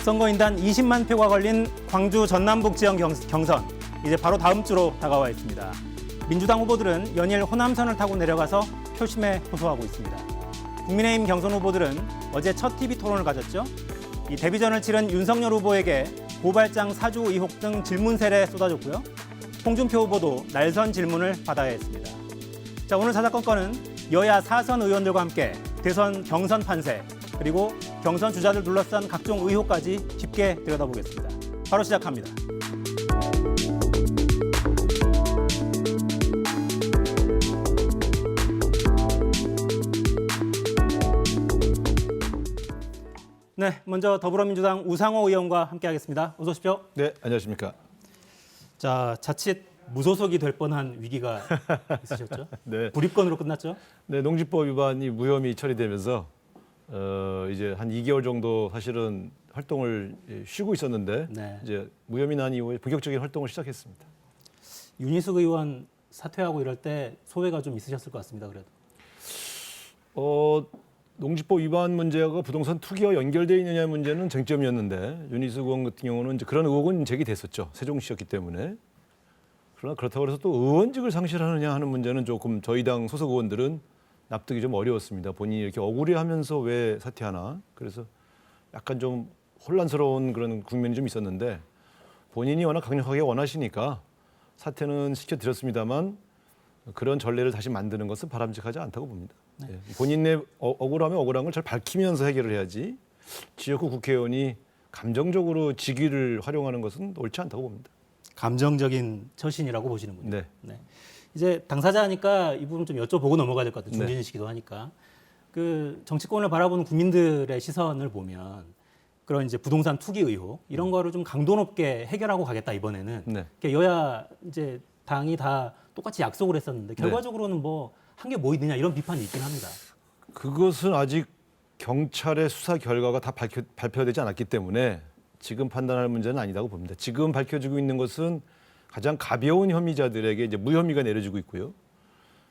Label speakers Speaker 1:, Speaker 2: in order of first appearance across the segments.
Speaker 1: 선거인단 20만 표가 걸린 광주 전남북 지역 경선, 이제 바로 다음 주로 다가와 있습니다. 민주당 후보들은 연일 호남선을 타고 내려가서 표심에 호소하고 있습니다. 국민의힘 경선 후보들은 어제 첫 TV 토론을 가졌죠. 이 데뷔전을 치른 윤석열 후보에게 고발장 사주 의혹 등 질문 세례 쏟아졌고요. 홍준표 후보도 날선 질문을 받아야 했습니다. 자, 오늘 사사건건은 여야 4선 의원들과 함께 대선 경선 판세, 그리고 경선 주자들 둘러싼 각종 의혹까지 깊게 들여다보겠습니다. 바로 시작합니다. 네, 먼저 더불어민주당 우상호 의원과 함께하겠습니다. 어서 오십시오.
Speaker 2: 네, 안녕하십니까.
Speaker 1: 자, 자칫 무소속이 될 뻔한 위기가 있으셨죠?
Speaker 2: 네.
Speaker 1: 불입건으로 끝났죠?
Speaker 2: 네, 농지법 위반이 무혐의 처리되면서 이제 한 2개월 정도 사실은 활동을 쉬고 있었는데
Speaker 1: 네.
Speaker 2: 이제 무혐의 난 이후에 본격적인 활동을 시작했습니다.
Speaker 1: 윤희숙 의원 사퇴하고 이럴 때 소회가 좀 있으셨을 것 같습니다. 그래도.
Speaker 2: 농지법 위반 문제가 부동산 투기와 연결되어 있느냐 문제는 쟁점이었는데 윤희숙 의원 같은 경우는 이제 그런 의혹은 제기됐었죠. 세종시였기 때문에. 그러나 그렇다고 해서 또 의원직을 상실하느냐 하는 문제는 조금 저희 당 소속 의원들은 납득이 좀 어려웠습니다. 본인이 이렇게 억울해하면서 왜 사퇴하나. 그래서 약간 좀 혼란스러운 그런 국면이 좀 있었는데 본인이 워낙 강력하게 원하시니까 사퇴는 시켜드렸습니다만 그런 전례를 다시 만드는 것은 바람직하지 않다고 봅니다. 네. 본인의 억울하면 억울한 걸 잘 밝히면서 해결을 해야지 지역구 국회의원이 감정적으로 직위를 활용하는 것은 옳지 않다고 봅니다.
Speaker 1: 감정적인 처신이라고 보시는군요.
Speaker 2: 네.
Speaker 1: 네. 이제 당사자니까 이 부분 좀 여쭤보고 넘어가야 될 것 같아요.
Speaker 2: 네.
Speaker 1: 중진이시기도 하니까. 그 정치권을 바라보는 국민들의 시선을 보면 그런 이제 부동산 투기 의혹 이런 거를 좀 강도 높게 해결하고 가겠다 이번에는.
Speaker 2: 네.
Speaker 1: 여야 이제 당이 다 똑같이 약속을 했었는데 결과적으로는 뭐 한 게 뭐 있느냐 이런 비판이 있긴 합니다.
Speaker 2: 그것은 아직 경찰의 수사 결과가 다 발표되지 않았기 때문에 지금 판단할 문제는 아니라고 봅니다. 지금 밝혀지고 있는 것은 가장 가벼운 혐의자들에게 이제 무혐의가 내려지고 있고요.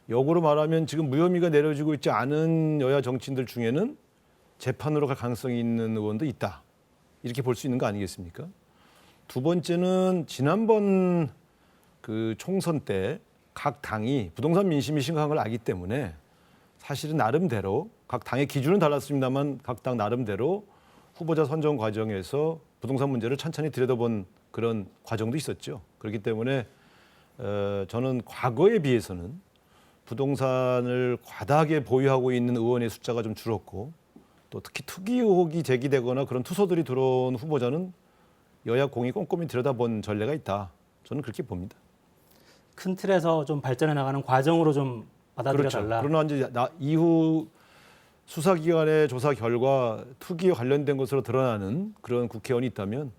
Speaker 2: 역으로 말하면 지금 무혐의가 내려지고 있지 않은 여야 정치인들 중에는 재판으로 갈 가능성이 있는 의원도 있다. 이렇게 볼 수 있는 거 아니겠습니까? 두 번째는 지난번 그 총선 때 각 당이 부동산 민심이 심각한 걸 알기 때문에 사실은 나름대로 각 당의 기준은 달랐습니다만 각 당 나름대로 후보자 선정 과정에서 부동산 문제를 천천히 들여다본 그런 과정도 있었죠. 그렇기 때문에 저는 과거에 비해서는 부동산을 과다하게 보유하고 있는 의원의 숫자가 좀 줄었고 또 특히 투기 의혹이 제기되거나 그런 투소들이 들어온 후보자는 여야 공이 꼼꼼히 들여다본 전례가 있다. 저는 그렇게 봅니다.
Speaker 1: 큰 틀에서 좀 발전해 나가는 과정으로 좀 받아들여
Speaker 2: 그렇죠.
Speaker 1: 달라.
Speaker 2: 그러나 이제 이후 수사기관의 조사 결과 투기와 관련된 것으로 드러나는 그런 국회의원이 있다면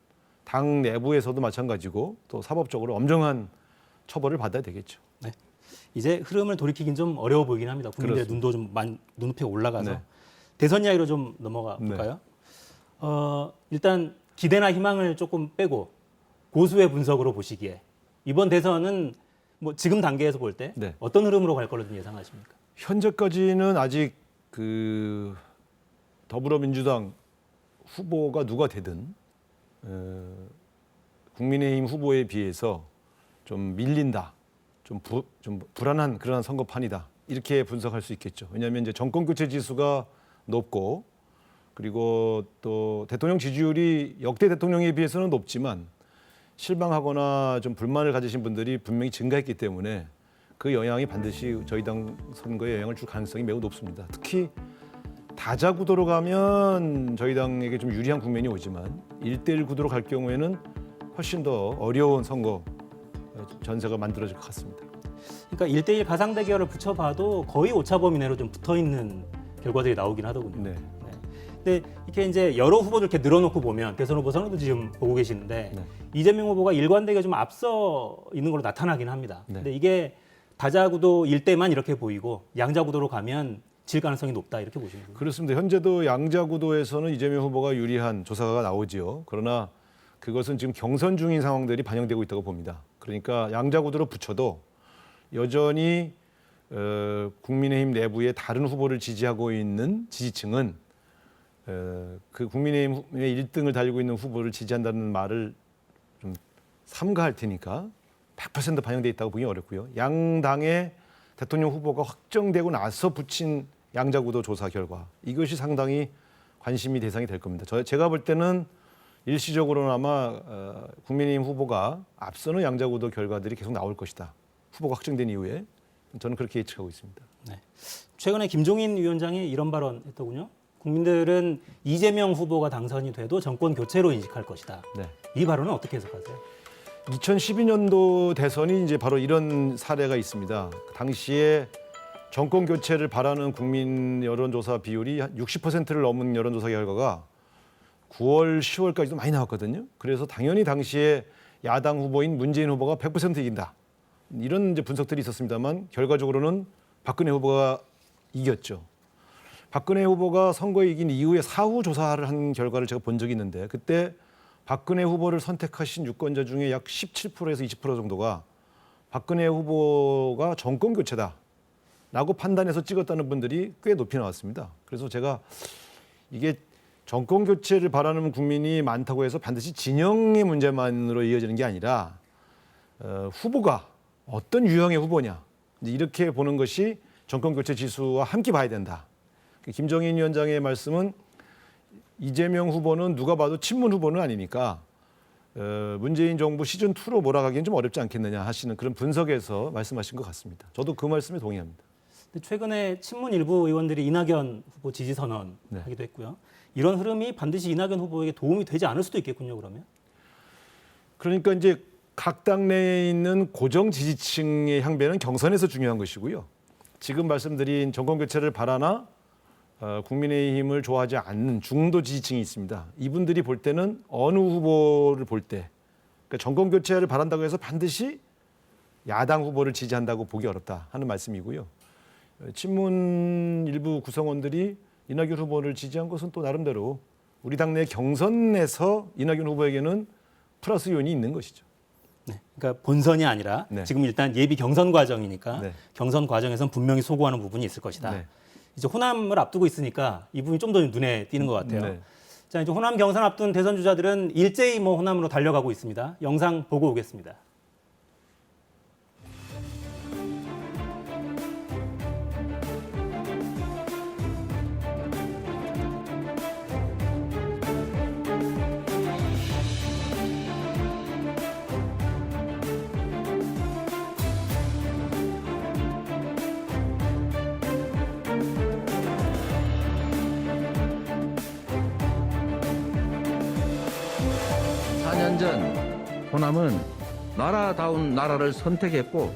Speaker 2: 당 내부에서도 마찬가지고 또 사법적으로 엄정한 처벌을 받아야 되겠죠.
Speaker 1: 네. 이제 흐름을 돌이키긴 좀 어려워 보이긴 합니다. 국민들의
Speaker 2: 그렇습니다.
Speaker 1: 눈도 좀 눈높이에 올라가서.
Speaker 2: 네.
Speaker 1: 대선 이야기로 좀 넘어가 볼까요? 일단 기대나 희망을 조금 빼고 고수의 분석으로 보시기에 이번 대선은 뭐 지금 단계에서 볼 때
Speaker 2: 네.
Speaker 1: 어떤 흐름으로 갈 거로 좀 예상하십니까?
Speaker 2: 현재까지는 아직 그 더불어민주당 후보가 누가 되든 국민의힘 후보에 비해서 좀 밀린다, 좀 불안한 그런 선거판이다 이렇게 분석할 수 있겠죠. 왜냐하면 이제 정권 교체 지수가 높고 그리고 또 대통령 지지율이 역대 대통령에 비해서는 높지만 실망하거나 좀 불만을 가지신 분들이 분명히 증가했기 때문에 그 영향이 반드시 저희 당 선거에 영향을 줄 가능성이 매우 높습니다. 특히 다자 구도로 가면 저희 당에게 좀 유리한 국면이 오지만 1대1 구도로 갈 경우에는 훨씬 더 어려운 선거 전세가 만들어질 것 같습니다.
Speaker 1: 그러니까 1대1 가상 대결을 붙여봐도 거의 오차범위 내로 좀 붙어 있는 결과들이 나오긴 하더군요.
Speaker 2: 네.
Speaker 1: 근데 이렇게 이제 여러 후보들 이렇게 늘어놓고 보면 대선 후보 선거도 지금 보고 계시는데
Speaker 2: 네.
Speaker 1: 이재명 후보가 일관되게 좀 앞서 있는 걸로 나타나긴 합니다.
Speaker 2: 네.
Speaker 1: 근데 이게 다자구도 일대만 이렇게 보이고 양자구도로 가면 질 가능성이 높다 이렇게 보시는 거예요.
Speaker 2: 그렇습니다. 현재도 양자구도에서는 이재명 후보가 유리한 조사가 나오지요. 그러나 그것은 지금 경선 중인 상황들이 반영되고 있다고 봅니다. 그러니까 양자구도로 붙여도 여전히 국민의힘 내부의 다른 후보를 지지하고 있는 지지층은 그 국민의힘의 1등을 달리고 있는 후보를 지지한다는 말을 좀 삼가할 테니까 100% 반영돼 있다고 보기 어렵고요. 양당의 대통령 후보가 확정되고 나서 붙인 양자구도 조사 결과 이것이 상당히 관심이 대상이 될 겁니다. 제가 볼 때는 일시적으로나마 국민의힘 후보가 앞서는 양자구도 결과들이 계속 나올 것이다. 후보가 확정된 이후에 저는 그렇게 예측하고 있습니다.
Speaker 1: 네. 최근에 김종인 위원장이 이런 발언했더군요. 국민들은 이재명 후보가 당선이 돼도 정권 교체로 인식할 것이다.
Speaker 2: 네.
Speaker 1: 이 발언은 어떻게 해석하세요?
Speaker 2: 2012년도 대선이 이제 바로 이런 사례가 있습니다. 당시에 정권 교체를 바라는 국민 여론조사 비율이 한 60%를 넘은 여론조사 결과가 9월, 10월까지도 많이 나왔거든요. 그래서 당연히 당시에 야당 후보인 문재인 후보가 100% 이긴다. 이런 이제 분석들이 있었습니다만 결과적으로는 박근혜 후보가 이겼죠. 박근혜 후보가 선거에 이긴 이후에 사후 조사를 한 결과를 제가 본 적이 있는데 그때 박근혜 후보를 선택하신 유권자 중에 약 17%에서 20% 정도가 박근혜 후보가 정권 교체다라고 판단해서 찍었다는 분들이 꽤 높이 나왔습니다. 그래서 제가 이게 정권 교체를 바라는 국민이 많다고 해서 반드시 진영의 문제만으로 이어지는 게 아니라 후보가 어떤 유형의 후보냐 이렇게 보는 것이 정권 교체 지수와 함께 봐야 된다. 김정인 위원장의 말씀은 이재명 후보는 누가 봐도 친문 후보는 아니니까 문재인 정부 시즌2로 몰아가기는 좀 어렵지 않겠느냐 하시는 그런 분석에서 말씀하신 것 같습니다. 저도 그 말씀에 동의합니다.
Speaker 1: 근데 최근에 친문 일부 의원들이 이낙연 후보 지지 선언하기도 했고요. 이런 흐름이 반드시 이낙연 후보에게 도움이 되지 않을 수도 있겠군요. 그러면.
Speaker 2: 그러니까 이제 각 당내에 있는 고정 지지층의 향배는 경선에서 중요한 것이고요. 지금 말씀드린 정권 교체를 바라나 국민의힘을 좋아하지 않는 중도 지지층이 있습니다. 이분들이 볼 때는 어느 후보를 볼 때 그러니까 정권 교체를 바란다고 해서 반드시 야당 후보를 지지한다고 보기 어렵다 하는 말씀이고요. 친문 일부 구성원들이 이낙연 후보를 지지한 것은 또 나름대로 우리 당내 경선에서 이낙연 후보에게는 플러스 요인이 있는 것이죠.
Speaker 1: 네, 그러니까 본선이 아니라
Speaker 2: 네.
Speaker 1: 지금 일단 예비 경선 과정이니까
Speaker 2: 네.
Speaker 1: 경선 과정에서는 분명히 소구하는 부분이 있을 것이다.
Speaker 2: 네.
Speaker 1: 이제 호남을 앞두고 있으니까 이 부분이 좀 더 눈에 띄는 것 같아요.
Speaker 2: 네.
Speaker 1: 자, 이제 호남 경선 앞둔 대선 주자들은 일제히 호남으로 달려가고 있습니다. 영상 보고 오겠습니다.
Speaker 3: 전 호남은 나라다운 나라를 선택했고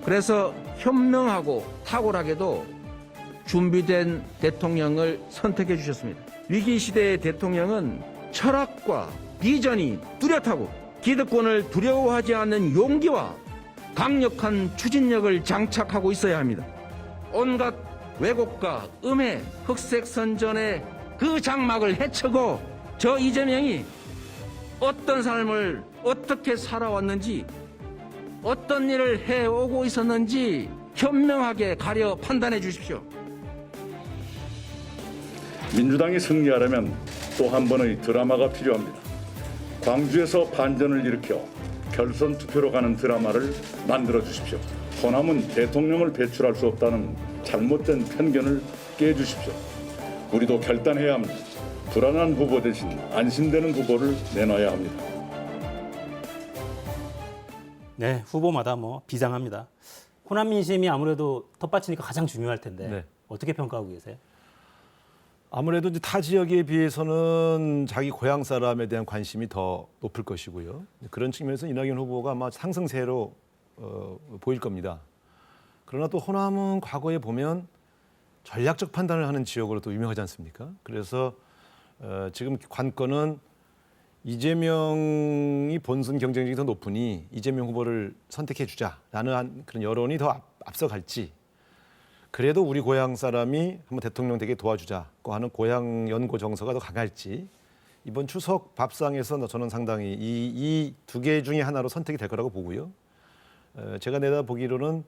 Speaker 3: 그래서 현명하고 탁월하게도 준비된 대통령을 선택해 주셨습니다. 위기 시대의 대통령은 철학과 비전이 뚜렷하고 기득권을 두려워하지 않는 용기와 강력한 추진력을 장착하고 있어야 합니다. 온갖 왜곡과 음해, 흑색선전의 그 장막을 헤쳐고 저 이재명이 어떤 삶을 어떻게 살아왔는지 어떤 일을 해오고 있었는지 현명하게 가려 판단해 주십시오.
Speaker 4: 민주당이 승리하려면 또 한 번의 드라마가 필요합니다. 광주에서 반전을 일으켜 결선 투표로 가는 드라마를 만들어 주십시오. 호남은 대통령을 배출할 수 없다는 잘못된 편견을 깨주십시오. 우리도 결단해야 합니다. 불안한 후보 대신 안심되는 후보를 내놔야 합니다.
Speaker 1: 네, 후보마다 비장합니다. 호남 민심이 아무래도 텃밭이니까 가장 중요할 텐데
Speaker 2: 네.
Speaker 1: 어떻게 평가하고 계세요?
Speaker 2: 아무래도 이제 타 지역에 비해서는 자기 고향 사람에 대한 관심이 더 높을 것이고요. 그런 측면에서 이낙연 후보가 아마 상승세로 보일 겁니다. 그러나 또 호남은 과거에 보면 전략적 판단을 하는 지역으로 또 유명하지 않습니까? 그래서 지금 관건은 이재명이 본선 경쟁력이 더 높으니 이재명 후보를 선택해 주자라는 그런 여론이 더 앞서갈지 그래도 우리 고향 사람이 한번 대통령 되게 도와주자고 하는 고향 연고 정서가 더 강할지 이번 추석 밥상에서 저는 상당히 이 두 개 중에 하나로 선택이 될 거라고 보고요. 제가 내다보기로는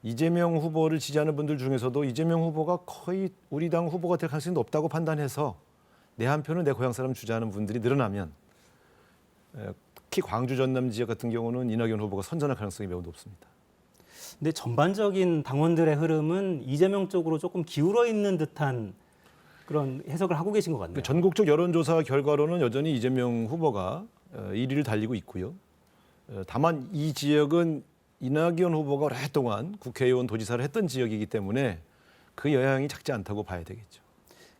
Speaker 2: 이재명 후보를 지지하는 분들 중에서도 이재명 후보가 거의 우리 당 후보가 될 가능성이 높다고 판단해서 내 한 표는 내 고향 사람 주자는 분들이 늘어나면 특히 광주 전남 지역 같은 경우는 이낙연 후보가 선전할 가능성이 매우 높습니다.
Speaker 1: 근데 전반적인 당원들의 흐름은 이재명 쪽으로 조금 기울어 있는 듯한 그런 해석을 하고 계신 것 같네요.
Speaker 2: 전국적 여론조사 결과로는 여전히 이재명 후보가 1위를 달리고 있고요. 다만 이 지역은 이낙연 후보가 오랫동안 국회의원 도지사를 했던 지역이기 때문에 그 영향이 작지 않다고 봐야 되겠죠.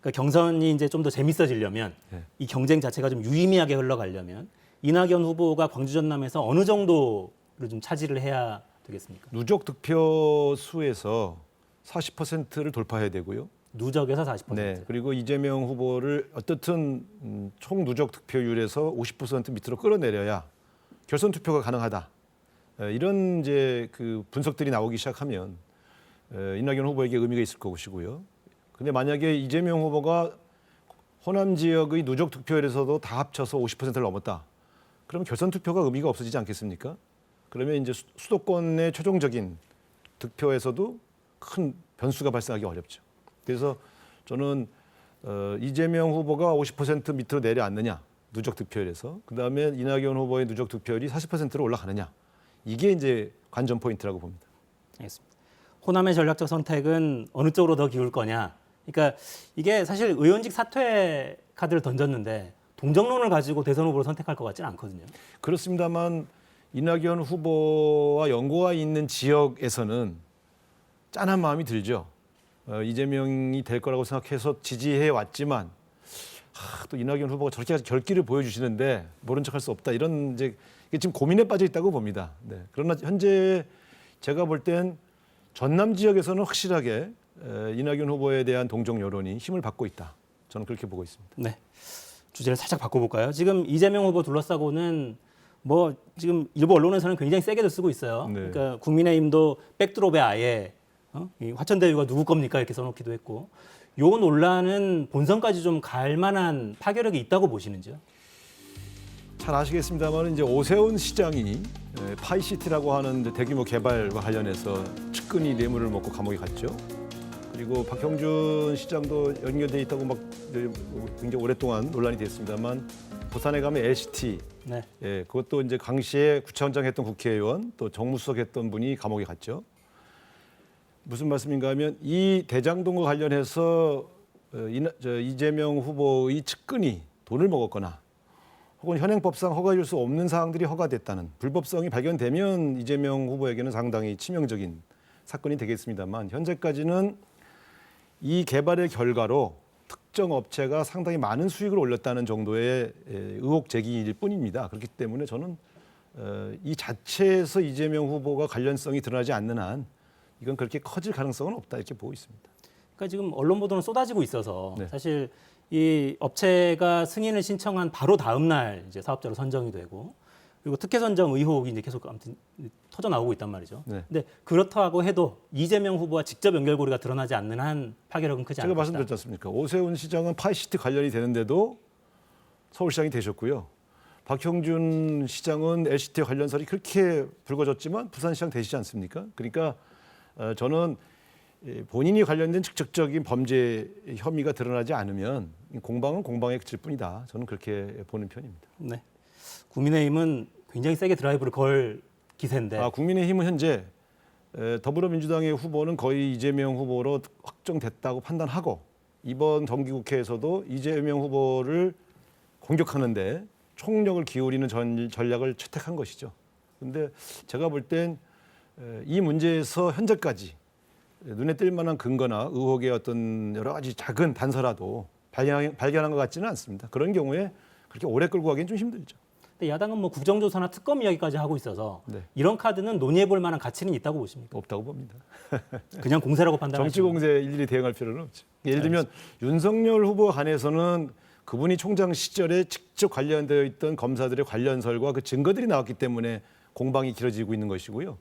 Speaker 1: 그러니까 경선이 이제 좀 더 재밌어지려면
Speaker 2: 네.
Speaker 1: 이 경쟁 자체가 좀 유의미하게 흘러가려면 이낙연 후보가 광주 전남에서 어느 정도를 좀 차지를 해야 되겠습니까?
Speaker 2: 누적 득표 수에서 40%를 돌파해야 되고요.
Speaker 1: 누적에서 40%.
Speaker 2: 네. 그리고 이재명 후보를 어떻든 총 누적 득표율에서 50% 밑으로 끌어내려야 결선 투표가 가능하다. 이런 이제 그 분석들이 나오기 시작하면 이낙연 후보에게 의미가 있을 것이고요. 근데 만약에 이재명 후보가 호남 지역의 누적 득표율에서도 다 합쳐서 50%를 넘었다. 그러면 결선 투표가 의미가 없어지지 않겠습니까? 그러면 이제 수도권의 최종적인 득표에서도 큰 변수가 발생하기 어렵죠. 그래서 저는 이재명 후보가 50% 밑으로 내려앉느냐 누적 득표율에서 그다음에 이낙연 후보의 누적 득표율이 40%로 올라가느냐 이게 이제 관전 포인트라고 봅니다.
Speaker 1: 알겠습니다. 호남의 전략적 선택은 어느 쪽으로 더 기울 거냐. 그러니까 이게 사실 의원직 사퇴 카드를 던졌는데 동정론을 가지고 대선 후보를 선택할 것 같지는 않거든요.
Speaker 2: 그렇습니다만 이낙연 후보와 연고가 있는 지역에서는 짠한 마음이 들죠. 이재명이 될 거라고 생각해서 지지해 왔지만 또 이낙연 후보가 저렇게 결기를 보여주시는데 모른 척할 수 없다. 이런 이제 이게 지금 고민에 빠져 있다고 봅니다. 네. 그러나 현재 제가 볼 땐 전남 지역에서는 확실하게 이낙연 후보에 대한 동정 여론이 힘을 받고 있다. 저는 그렇게 보고 있습니다.
Speaker 1: 네. 주제를 살짝 바꿔볼까요? 지금 이재명 후보 둘러싸고는 뭐 지금 일부 언론에서는 굉장히 세게도 쓰고 있어요.
Speaker 2: 네.
Speaker 1: 그러니까 국민의힘도 백드롭에 아예 이 화천대유가 누구 겁니까 이렇게 써놓기도 했고 요 논란은 본선까지 좀 갈 만한 파괴력이 있다고 보시는지요?
Speaker 2: 잘 아시겠습니다만 이제 오세훈 시장이 파이시티라고 하는 대규모 개발과 관련해서 측근히 뇌물을 먹고 감옥에 갔죠. 그리고 박형준 시장도 연결돼 있다고 막 굉장히 오랫동안 논란이 됐습니다만 부산에 가면 LCT,
Speaker 1: 네.
Speaker 2: 그것도 이제 당시에 구청장 했던 국회의원 또 정무수석 했던 분이 감옥에 갔죠. 무슨 말씀인가 하면 이 대장동과 관련해서 이재명 후보의 측근이 돈을 먹었거나 혹은 현행법상 허가해줄 수 없는 사항들이 허가됐다는 불법성이 발견되면 이재명 후보에게는 상당히 치명적인 사건이 되겠습니다만 현재까지는 이 개발의 결과로 특정 업체가 상당히 많은 수익을 올렸다는 정도의 의혹 제기일 뿐입니다. 그렇기 때문에 저는 이 자체에서 이재명 후보가 관련성이 드러나지 않는 한 이건 그렇게 커질 가능성은 없다 이렇게 보고 있습니다.
Speaker 1: 그러니까 지금 언론 보도는 쏟아지고 있어서
Speaker 2: 네.
Speaker 1: 사실 이 업체가 승인을 신청한 바로 다음 날 이제 사업자로 선정이 되고 그리고 특혜 선정 의혹이 이제 계속 아무튼 터져 나오고 있단 말이죠.
Speaker 2: 네.
Speaker 1: 근데 그렇다고 해도 이재명 후보와 직접 연결고리가 드러나지 않는 한 파괴력은 크지
Speaker 2: 제가
Speaker 1: 않을 것이다.
Speaker 2: 말씀드렸지 않습니까? 오세훈 시장은 파이시티 관련이 되는데도 서울시장이 되셨고요. 박형준 시장은 LCT 관련설이 그렇게 불거졌지만 부산시장 되시지 않습니까? 그러니까 저는 본인이 관련된 직접적인 범죄 혐의가 드러나지 않으면 공방은 공방에 그칠 뿐이다. 저는 그렇게 보는 편입니다.
Speaker 1: 네. 국민의힘은 굉장히 세게 드라이브를 걸 기세인데
Speaker 2: 국민의힘은 현재 더불어민주당의 후보는 거의 이재명 후보로 확정됐다고 판단하고 이번 정기국회에서도 이재명 후보를 공격하는데 총력을 기울이는 전략을 채택한 것이죠. 그런데 제가 볼 땐 이 문제에서 현재까지 눈에 띌 만한 근거나 의혹의 어떤 여러 가지 작은 단서라도 발견한 것 같지는 않습니다. 그런 경우에 그렇게 오래 끌고 가기는 좀 힘들죠.
Speaker 1: 근데 야당은 뭐 국정조사나 특검 이야기까지 하고 있어서
Speaker 2: 네.
Speaker 1: 이런 카드는 논의해볼 만한 가치는 있다고 보십니까?
Speaker 2: 없다고 봅니다.
Speaker 1: 그냥 공세라고 판단하시죠?
Speaker 2: 정치 공세 일일이 대응할 필요는 없죠. 예를 들면 윤석열 후보 간에서는 그분이 총장 시절에 직접 관련되어 있던 검사들의 관련설과 그 증거들이 나왔기 때문에 공방이 길어지고 있는 것이고요.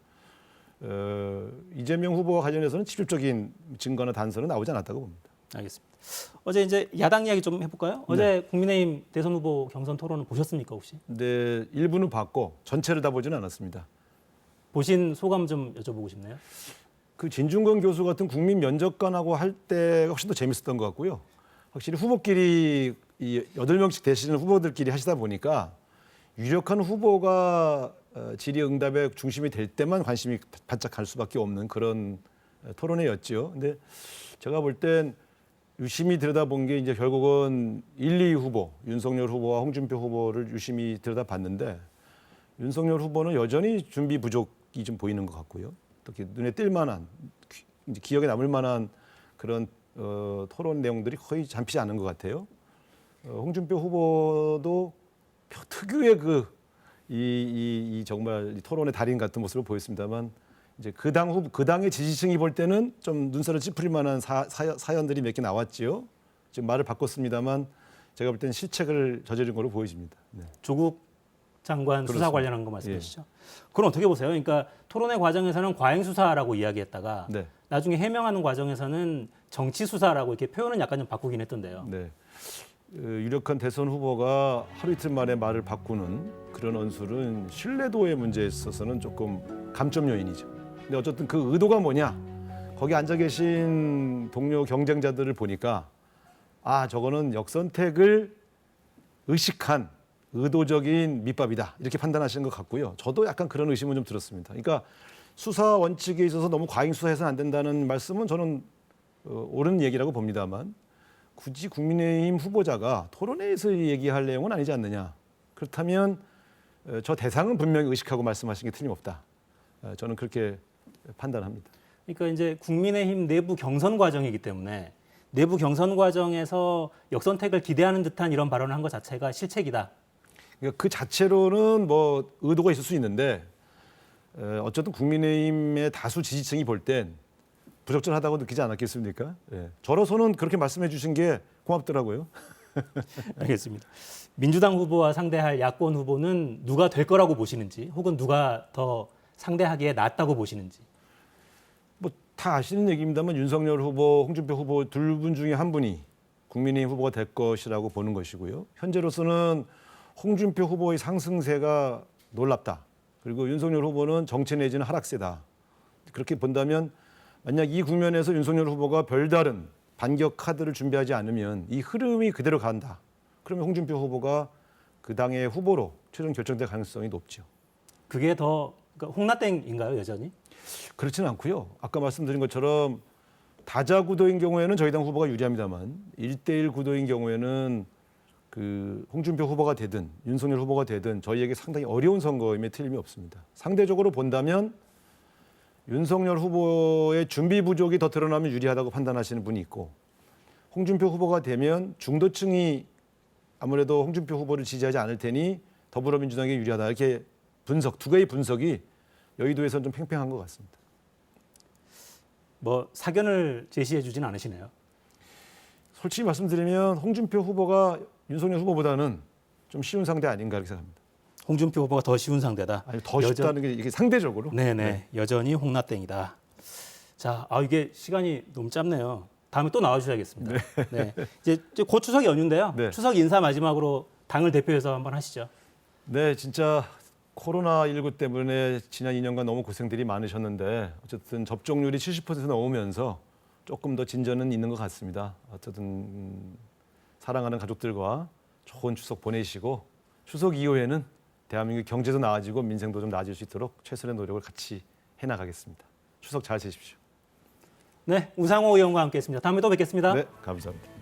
Speaker 2: 이재명 후보와 관련해서는 직접적인 증거나 단서는 나오지 않았다고 봅니다.
Speaker 1: 알겠습니다. 어제 이제 야당 이야기 좀 해볼까요? 어제 국민의힘 대선 후보 경선 토론은 보셨습니까 혹시?
Speaker 2: 네, 일부는 봤고 전체를 다 보지는 않았습니다.
Speaker 1: 보신 소감 좀 여쭤보고 싶네요.
Speaker 2: 그 진중권 교수 같은 국민 면접관하고 할 때가 훨씬 더 재밌었던 것 같고요. 확실히 후보끼리 이 8명씩 되시는 후보들끼리 하시다 보니까 유력한 후보가 질의응답의 중심이 될 때만 관심이 바짝 갈 수밖에 없는 그런 토론회였죠. 근데 제가 볼 땐 유심히 들여다본 게 이제 결국은 1, 2 후보, 윤석열 후보와 홍준표 후보를 유심히 들여다봤는데 윤석열 후보는 여전히 준비 부족이 좀 보이는 것 같고요. 특히 눈에 띌 만한, 이제 기억에 남을 만한 그런 토론 내용들이 거의 잡히지 않은 것 같아요. 홍준표 후보도 특유의 이 정말 이 토론의 달인 같은 모습을 보였습니다만 이제 그 당의 지지층이 볼 때는 좀 눈살을 찌푸릴 만한 사연들이 몇 개 나왔지요. 지금 말을 바꿨습니다만 제가 볼 때는 실책을 저지른 걸로 보여집니다. 네.
Speaker 1: 조국 장관 수사
Speaker 2: 그렇습니다.
Speaker 1: 관련한 거 말씀하시죠? 그건 어떻게 보세요? 그러니까 토론회 과정에서는 과잉 수사라고 이야기했다가
Speaker 2: 네.
Speaker 1: 나중에 해명하는 과정에서는 정치 수사라고 이렇게 표현은 약간 좀 바꾸긴 했던데요.
Speaker 2: 네. 유력한 대선 후보가 하루 이틀 만에 말을 바꾸는 그런 언술은 신뢰도의 문제에 있어서는 조금 감점 요인이죠. 근데 어쨌든 그 의도가 뭐냐? 거기 앉아 계신 동료 경쟁자들을 보니까 아, 저거는 역선택을 의식한 의도적인 밑밥이다. 이렇게 판단하시는 것 같고요. 저도 약간 그런 의심은 좀 들었습니다. 그러니까 수사 원칙에 있어서 너무 과잉 수사해서는 안 된다는 말씀은 저는 옳은 얘기라고 봅니다만 굳이 국민의힘 후보자가 토론회에서 얘기할 내용은 아니지 않느냐. 그렇다면 저 대상은 분명히 의식하고 말씀하신 게 틀림없다. 저는 그렇게 판단합니다.
Speaker 1: 그러니까 이제 국민의힘 내부 경선 과정이기 때문에 내부 경선 과정에서 역선택을 기대하는 듯한 이런 발언을 한 것 자체가 실책이다.
Speaker 2: 그러니까 그 자체로는 뭐 의도가 있을 수 있는데 어쨌든 국민의힘의 다수 지지층이 볼 땐 부적절하다고 느끼지 않았겠습니까? 예. 저로서는 그렇게 말씀해 주신 게 고맙더라고요.
Speaker 1: 알겠습니다. 민주당 후보와 상대할 야권 후보는 누가 될 거라고 보시는지 혹은 누가 더 상대하기에 낫다고 보시는지.
Speaker 2: 뭐 다 아시는 얘기입니다만 윤석열 후보, 홍준표 후보 둘 분 중에 한 분이 국민의힘 후보가 될 것이라고 보는 것이고요. 현재로서는 홍준표 후보의 상승세가 놀랍다. 그리고 윤석열 후보는 정체 내지는 하락세다. 그렇게 본다면 만약 이 국면에서 윤석열 후보가 별다른 반격 카드를 준비하지 않으면 이 흐름이 그대로 간다. 그러면 홍준표 후보가 그 당의 후보로 최종 결정될 가능성이 높죠.
Speaker 1: 그게 더 그러니까 홍나땡인가요, 여전히?
Speaker 2: 그렇지는 않고요. 아까 말씀드린 것처럼 다자 구도인 경우에는 저희 당 후보가 유리합니다만 1대1 구도인 경우에는 그 홍준표 후보가 되든 윤석열 후보가 되든 저희에게 상당히 어려운 선거임에 틀림이 없습니다. 상대적으로 본다면 윤석열 후보의 준비 부족이 더 드러나면 유리하다고 판단하시는 분이 있고 홍준표 후보가 되면 중도층이 아무래도 홍준표 후보를 지지하지 않을 테니 더불어민주당에 유리하다. 이렇게 두 개의 분석이 여의도에서는 좀 팽팽한 것 같습니다.
Speaker 1: 뭐 사견을 제시해 주진 않으시네요.
Speaker 2: 솔직히 말씀드리면 홍준표 후보가 윤석열 후보보다는 좀 쉬운 상대 아닌가 이렇게 생각합니다.
Speaker 1: 홍준표 후보가 더 쉬운 상대다.
Speaker 2: 아니, 더 쉽다는 게 이게 상대적으로.
Speaker 1: 네네. 여전히 홍나땡이다. 자, 이게 시간이 너무 짧네요. 다음에 또 나와주셔야겠습니다. 네. 이제 곧 추석 연휴인데요.
Speaker 2: 네.
Speaker 1: 추석 인사 마지막으로 당을 대표해서 한번 하시죠.
Speaker 2: 네, 진짜 코로나19 때문에 지난 2년간 너무 고생들이 많으셨는데 어쨌든 접종률이 70% 넘으면서 조금 더 진전은 있는 것 같습니다. 어쨌든 사랑하는 가족들과 좋은 추석 보내시고 추석 이후에는 대한민국 경제도 나아지고 민생도 좀 나아질 수 있도록 최선의 노력을 같이 해나가겠습니다. 추석 잘 지내십시오.
Speaker 1: 네, 우상호 의원과 함께했습니다. 다음에 또 뵙겠습니다.
Speaker 2: 네, 감사합니다.